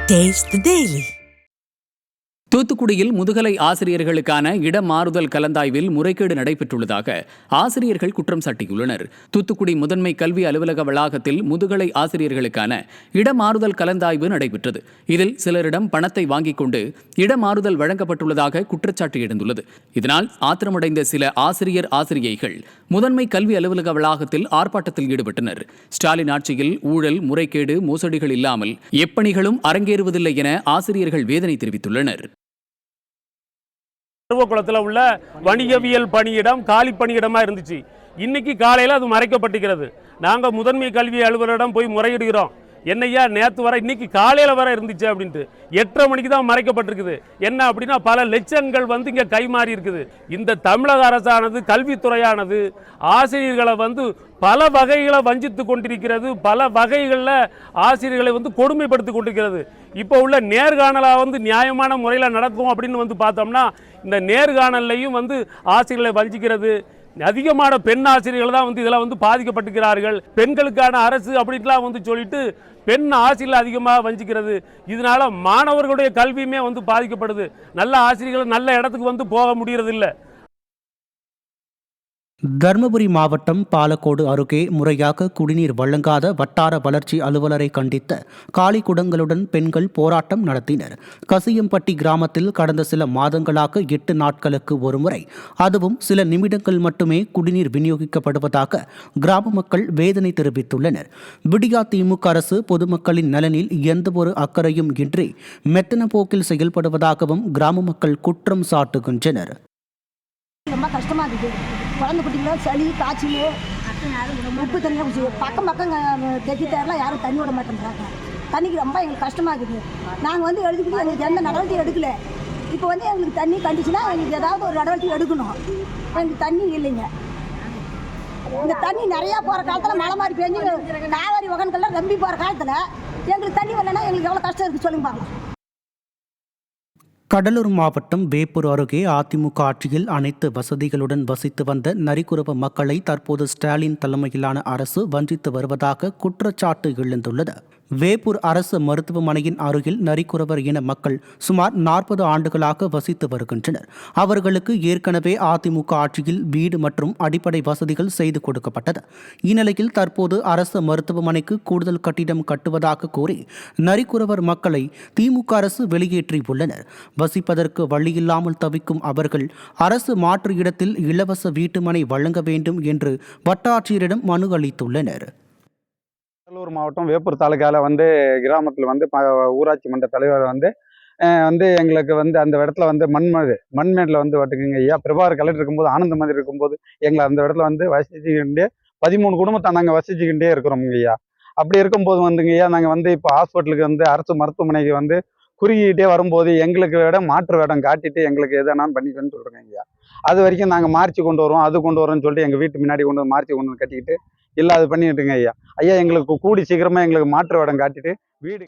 Taste the Daily. தூத்துக்குடியில் முதுகலை ஆசிரியர்களுக்கான இடமாறுதல் கலந்தாய்வில் முறைகேடு நடைபெற்றுள்ளதாக ஆசிரியர்கள் குற்றம் சாட்டியுள்ளனர். தூத்துக்குடி முதன்மை கல்வி அலுவலக வளாகத்தில் முதுகலை ஆசிரியர்களுக்கான இடமாறுதல் கலந்தாய்வு நடைபெற்றது. இதில் சிலரிடம் பணத்தை வாங்கிக் கொண்டு இடமாறுதல் வழங்கப்பட்டுள்ளதாக குற்றச்சாட்டு எழுந்துள்ளது. இதனால் ஆத்திரமடைந்த சில ஆசிரியைகள் முதன்மை கல்வி அலுவலக வளாகத்தில் ஆர்ப்பாட்டத்தில் ஈடுபட்டனர். ஸ்டாலின் ஆட்சியில் ஊழல், முறைகேடு, மோசடிகள் இல்லாமல் எப்பணிகளும் அரங்கேறுவதில்லை என ஆசிரியர்கள் வேதனை தெரிவித்துள்ளனர். குளத்தில் உள்ள வணிகவியல் பணியிடம் காலி பணியிடமா இருந்துச்சு. இன்னைக்கு காலையில் அது மறைக்கப்பட்டிருக்கிறது. நாங்கள் முதன்மை கல்வி அலுவலரிடம் போய் முறையிடுகிறோம். என்னையா நேற்று வர இன்னைக்கு காலையில் வர இருந்துச்சு அப்படின்ட்டு 8:30 மணிக்கு தான் மறைக்கப்பட்டிருக்குது. என்ன அப்படின்னா பல லட்சங்கள் இங்கே கைமாறி இருக்குது. இந்த தமிழக அரசானது, கல்வித்துறையானது ஆசிரியர்களை பல வகைகளை வஞ்சித்து கொண்டிருக்கிறது. பல வகைகளில் ஆசிரியர்களை கொடுமைப்படுத்தி கொண்டிருக்கிறது. இப்போ உள்ள நேர்காணலாக நியாயமான முறையில் நடக்கும் அப்படின்னு பார்த்தோம்னா இந்த நேர்காணல்லையும் ஆசிரியர்களை வஞ்சிக்கிறது. அதிகமான பெண் ஆசிரியர்கள் தான் இதில் பாதிக்கப்பட்டிருக்கிறார்கள். பெண்களுக்கான அரசு அப்படின்லாம் சொல்லிட்டு பெண் ஆசிரியர்கள் அதிகமாக வஞ்சிக்கிறது. இதனால மாணவர்களுடைய கல்வியுமே பாதிக்கப்படுது. நல்ல ஆசிரியர்கள் நல்ல இடத்துக்கு போக முடியறதில்லை. தருமபுரி மாவட்டம் பாலக்கோடு அருகே முறையாக குடிநீர் வழங்காத வட்டார வளர்ச்சி அலுவலரை கண்டித்து காலி குடங்களுடன் பெண்கள் போராட்டம் நடத்தினர். கசியம்பட்டி கிராமத்தில் கடந்த சில மாதங்களாக 8 நாட்களுக்கு ஒருமுறை, அதுவும் சில நிமிடங்கள் மட்டுமே குடிநீர் விநியோகிக்கப்படுவதாக கிராம மக்கள் வேதனை தெரிவித்துள்ளனர். விடியா திமுக அரசு பொதுமக்களின் நலனில் எந்தவொரு அக்கறையும் இன்றி மெத்தன போக்கில் செயல்படுவதாகவும் கிராம மக்கள் குற்றம் சாட்டுகின்றனர். ரொம்ப கஷ்டமாக இருக்குது. குழந்தை குட்டிங்களோ சளி, காய்ச்சல், உப்பு தண்ணியாக குடிச்சு பக்கம் தெக்கி தேரலாம் யாரும் தண்ணி விட மாட்டேங்கிறாங்க. தண்ணிக்கு ரொம்ப எங்களுக்கு கஷ்டமாக இருக்குது. நாங்கள் எழுதிக்கிட்டு எங்களுக்கு எந்த நடவடிக்கையும் எடுக்கலை. இப்போ எங்களுக்கு தண்ணி கண்டிச்சுன்னா எங்களுக்கு ஏதாவது ஒரு நடவடிக்கை எடுக்கணும். எங்களுக்கு தண்ணி இல்லைங்க. இந்த தண்ணி நிறையா போகிற காலத்தில் மழை மாதிரி பெஞ்சு காவேரி வகன்கள்லாம் நம்பி போகிற காலத்தில் எங்களுக்கு தண்ணி வரலைன்னா எங்களுக்கு எவ்வளோ கஷ்டம் இருக்குது சொல்லுங்க பார்க்கலாம். கடலூர் மாவட்டம் வேப்பூர் அருகே அதிமுக ஆட்சியில் அனைத்து வசதிகளுடன் வசித்து வந்த நரிக்குறவ மக்களை தற்போது ஸ்டாலின் தலைமையிலான அரசு வஞ்சித்து வருவதாக குற்றச்சாட்டு எழுந்துள்ளது. வேப்பூர் அரசு மருத்துவமனையின் அருகில் நரிக்குறவர் இன மக்கள் சுமார் 40 ஆண்டுகளாக வசித்து வருகின்றனர். அவர்களுக்கு ஏற்கனவே அதிமுக ஆட்சியில் வீடு மற்றும் அடிப்படை வசதிகள் செய்து கொடுக்கப்பட்டது. இந்நிலையில் தற்போது அரசு மருத்துவமனைக்கு கூடுதல் கட்டிடம் கட்டுவதாக கூறி நரிக்குறவர் மக்களை திமுக அரசு வெளியேற்றியுள்ளனர். வசிப்பதற்கு வழியில்லாமல் தவிக்கும் அவர்கள் அரசு மாற்று இடத்தில் இலவச வீட்டுமனை வழங்க வேண்டும் என்று வட்டாட்சியரிடம் மனு அளித்துள்ளனர். கடலூர் மாவட்டம் வேப்பூர் தாலுகாவில் கிராமத்தில் ஊராட்சி மன்ற தலைவர் எங்களுக்கு அந்த இடத்துல மண்மேடில் வட்டுக்குங்க ஐயா பிரபாகர் கலெக்டர் இருக்கும்போது, ஆனந்த மாதிரி இருக்கும்போது எங்களை அந்த இடத்துல வசிச்சுக்கிட்டே 13 குடும்பத்தை நாங்கள் வசிச்சுக்கிட்டே இருக்கிறோம் ஐயா. அப்படி இருக்கும்போது ஐயா நாங்கள் இப்போ ஹாஸ்பிட்டலுக்கு அரசு மருத்துவமனைக்கு குறுகிட்டே வரும்போது எங்களுக்கு மாற்று வேடம் காட்டிட்டு எங்களுக்கு எதனாலும் பண்ணிக்கணும்னு சொல்கிறேங்க ஐயா. அது வரைக்கும் நாங்கள் மார்ச்சி கொண்டு வருவோம், அது கொண்டு வரோம்னு சொல்லிட்டு எங்கள் வீட்டு முன்னாடி மார்ச்சி கொண்டு வந்து கட்டிக்கிட்டு இல்லை அது பண்ணிட்டுங்க ஐயா. ஐயா எங்களுக்கு கூடி சீக்கிரமாக எங்களுக்கு மாற்று வேடம் காட்டிட்டு வீடு